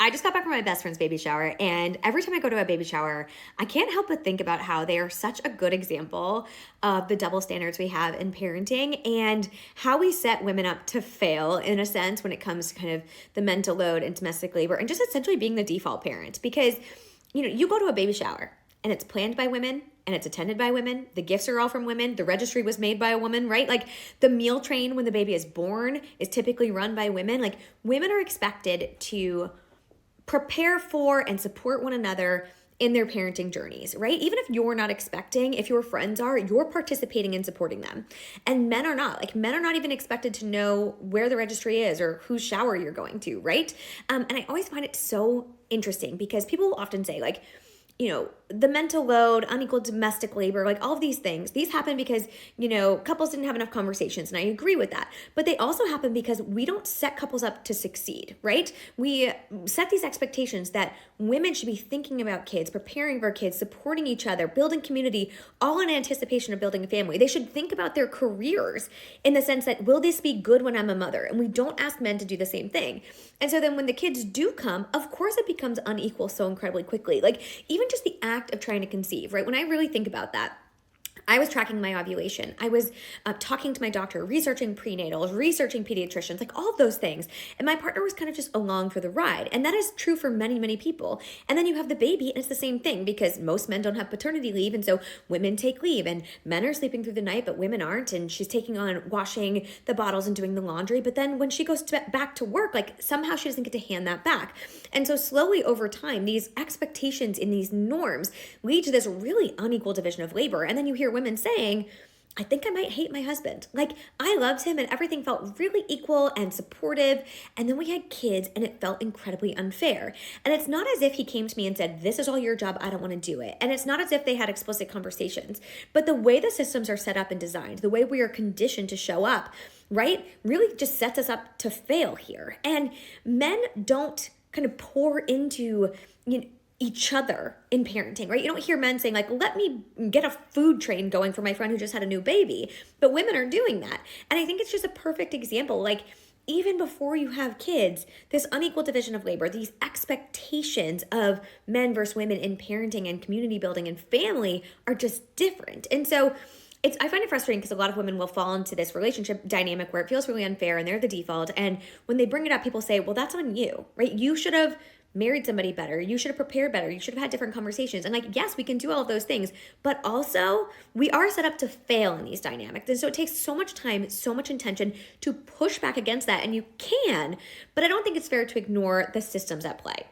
I just got back from my best friend's baby shower, and every time I go to a baby shower, I can't help but think about how they are such a good example of the double standards we have in parenting and how we set women up to fail in a sense when it comes to kind of the mental load and domestic labor and just essentially being the default parent. Because, you go to a baby shower and it's planned by women and it's attended by women. The gifts are all from women. The registry was made by a woman, right? Like the meal train when the baby is born is typically run by women. Like women are expected to prepare for and support one another in their parenting journeys, right? Even if you're not expecting, if your friends are, you're participating in supporting them. And men are not. Like men are not even expected to know where the registry is or whose shower you're going to, right? And I always find it so interesting because people will often say like, the mental load, unequal domestic labor, like all of these things, these happen because, couples didn't have enough conversations. And I agree with that. But they also happen because we don't set couples up to succeed, right? We set these expectations that women should be thinking about kids, preparing for kids, supporting each other, building community, all in anticipation of building a family. They should think about their careers in the sense that, will this be good when I'm a mother? And we don't ask men to do the same thing. And so then when the kids do come, of course it becomes unequal so incredibly quickly. Like even just the act of trying to conceive, right? When I really think about that, I was tracking my ovulation. I was talking to my doctor, researching prenatals, researching pediatricians, like all of those things. And my partner was kind of just along for the ride. And that is true for many, many people. And then you have the baby, and it's the same thing because most men don't have paternity leave. And so women take leave, and men are sleeping through the night, but women aren't. And she's taking on washing the bottles and doing the laundry. But then when she goes back to work, like somehow she doesn't get to hand that back. And so slowly over time, these expectations and these norms lead to this really unequal division of labor. And then you hear women saying, I think I might hate my husband. Like I loved him and everything felt really equal and supportive. And then we had kids and it felt incredibly unfair. And it's not as if he came to me and said, this is all your job, I don't want to do it. And it's not as if they had explicit conversations, but the way the systems are set up and designed, the way we are conditioned to show up, right, really just sets us up to fail here. And men don't kind of pour into, each other in parenting, right? You don't hear men saying like, let me get a food train going for my friend who just had a new baby, but women are doing that. And I think it's just a perfect example. Like even before you have kids, this unequal division of labor, these expectations of men versus women in parenting and community building and family are just different. And so I find it frustrating because a lot of women will fall into this relationship dynamic where it feels really unfair and they're the default. And when they bring it up, people say, well, that's on you, right? You should have married somebody better. You should have prepared better. You should have had different conversations. And like, yes, we can do all of those things, but also we are set up to fail in these dynamics. And so it takes so much time, so much intention to push back against that. And you can, but I don't think it's fair to ignore the systems at play.